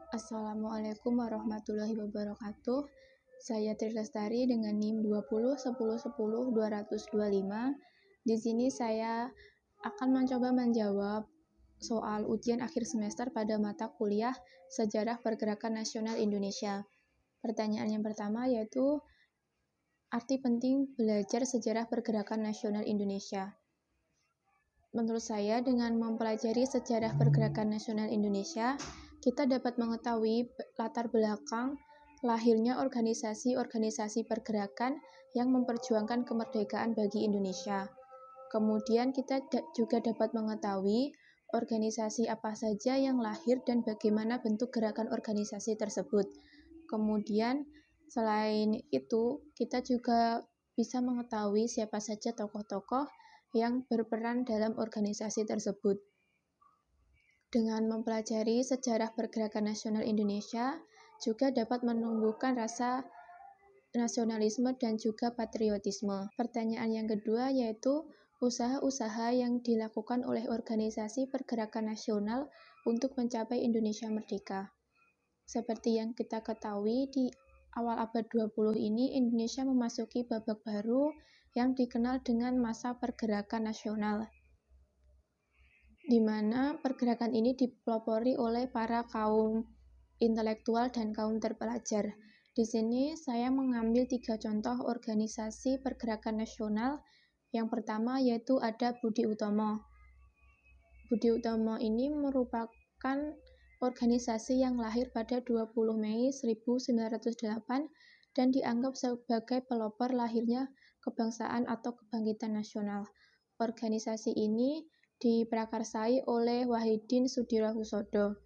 Assalamualaikum warahmatullahi wabarakatuh. Saya Tri Lestari dengan NIM 2010100225. Di sini saya akan mencoba menjawab soal ujian akhir semester pada mata kuliah Sejarah Pergerakan Nasional Indonesia. Pertanyaan yang pertama yaitu arti penting belajar sejarah pergerakan nasional Indonesia. Menurut saya, dengan mempelajari sejarah pergerakan nasional Indonesia, kita dapat mengetahui latar belakang lahirnya organisasi-organisasi pergerakan yang memperjuangkan kemerdekaan bagi Indonesia. Kemudian kita juga dapat mengetahui organisasi apa saja yang lahir dan bagaimana bentuk gerakan organisasi tersebut. Kemudian, selain itu, kita juga bisa mengetahui siapa saja tokoh-tokoh yang berperan dalam organisasi tersebut. Dengan mempelajari sejarah pergerakan nasional Indonesia, juga dapat menumbuhkan rasa nasionalisme dan juga patriotisme. Pertanyaan yang kedua yaitu usaha-usaha yang dilakukan oleh organisasi pergerakan nasional untuk mencapai Indonesia merdeka. Seperti yang kita ketahui, di awal abad 20 ini Indonesia memasuki babak baru yang dikenal dengan masa pergerakan nasional, di mana pergerakan ini dipelopori oleh para kaum intelektual dan kaum terpelajar. Di sini saya mengambil 3 contoh organisasi pergerakan nasional. Yang pertama yaitu ada Budi Utomo. Budi Utomo ini merupakan organisasi yang lahir pada 20 Mei 1908 dan dianggap sebagai pelopor lahirnya kebangsaan atau kebangkitan nasional. Organisasi ini diprakarsai oleh Wahidin Sudirohusodo.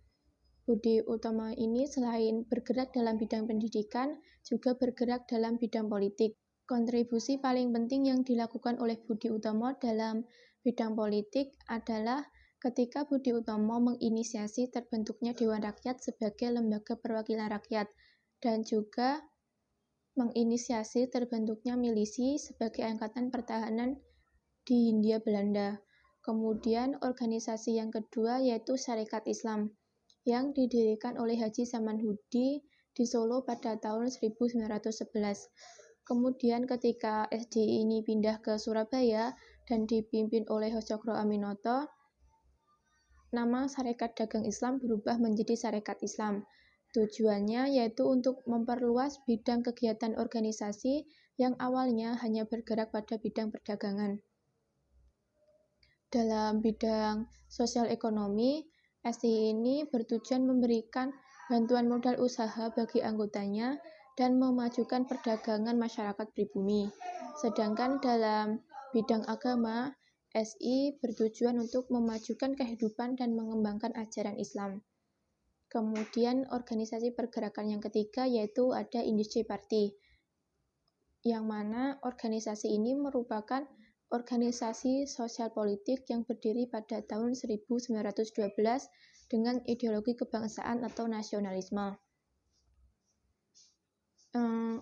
Budi Utomo ini selain bergerak dalam bidang pendidikan, juga bergerak dalam bidang politik. Kontribusi paling penting yang dilakukan oleh Budi Utomo dalam bidang politik adalah ketika Budi Utomo menginisiasi terbentuknya Dewan Rakyat sebagai lembaga perwakilan rakyat, dan juga menginisiasi terbentuknya milisi sebagai angkatan pertahanan di Hindia Belanda. Kemudian organisasi yang kedua yaitu Sarekat Islam yang didirikan oleh Haji Samanhudi di Solo pada tahun 1911. Kemudian ketika SDI ini pindah ke Surabaya dan dipimpin oleh Hocokro Aminoto, nama Sarekat Dagang Islam berubah menjadi Sarekat Islam. Tujuannya yaitu untuk memperluas bidang kegiatan organisasi yang awalnya hanya bergerak pada bidang perdagangan. Dalam bidang sosial ekonomi, SDI ini bertujuan memberikan bantuan modal usaha bagi anggotanya dan memajukan perdagangan masyarakat pribumi. Sedangkan dalam bidang agama, SI bertujuan untuk memajukan kehidupan dan mengembangkan ajaran Islam. Kemudian organisasi pergerakan yang ketiga yaitu ada Industri Party, yang mana organisasi ini merupakan organisasi sosial politik yang berdiri pada tahun 1912 dengan ideologi kebangsaan atau nasionalisme.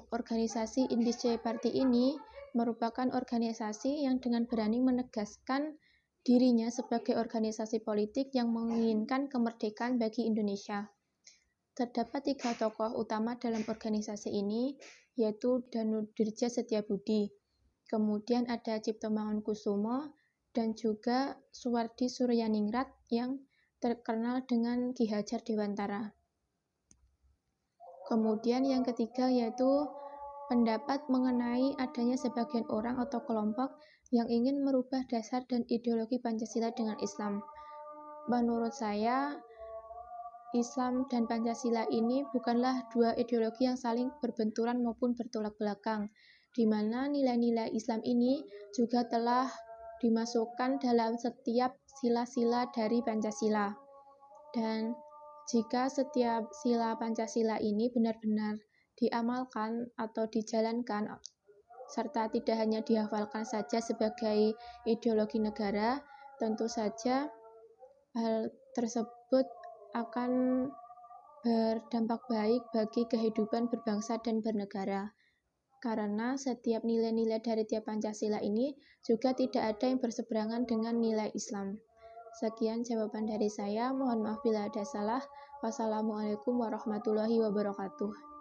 Organisasi Industri Party ini merupakan organisasi yang dengan berani menegaskan dirinya sebagai organisasi politik yang menginginkan kemerdekaan bagi Indonesia. Terdapat 3 tokoh utama dalam organisasi ini, yaitu Danudirja Setiabudi, kemudian ada Cipto Mangunkusumo, dan juga Suwardi Suryaningrat yang terkenal dengan Ki Hajar Dewantara. Kemudian yang ketiga yaitu pendapat mengenai adanya sebagian orang atau kelompok yang ingin merubah dasar dan ideologi Pancasila dengan Islam. Menurut saya, Islam dan Pancasila ini bukanlah 2 ideologi yang saling berbenturan maupun bertolak belakang, di mana nilai-nilai Islam ini juga telah dimasukkan dalam setiap sila-sila dari Pancasila. Dan jika setiap sila Pancasila ini benar-benar diamalkan atau dijalankan, serta tidak hanya dihafalkan saja sebagai ideologi negara, tentu saja hal tersebut akan berdampak baik bagi kehidupan berbangsa dan bernegara. Karena setiap nilai-nilai dari tiap Pancasila ini juga tidak ada yang berseberangan dengan nilai Islam. Sekian jawaban dari saya, mohon maaf bila ada salah. Wassalamualaikum warahmatullahi wabarakatuh.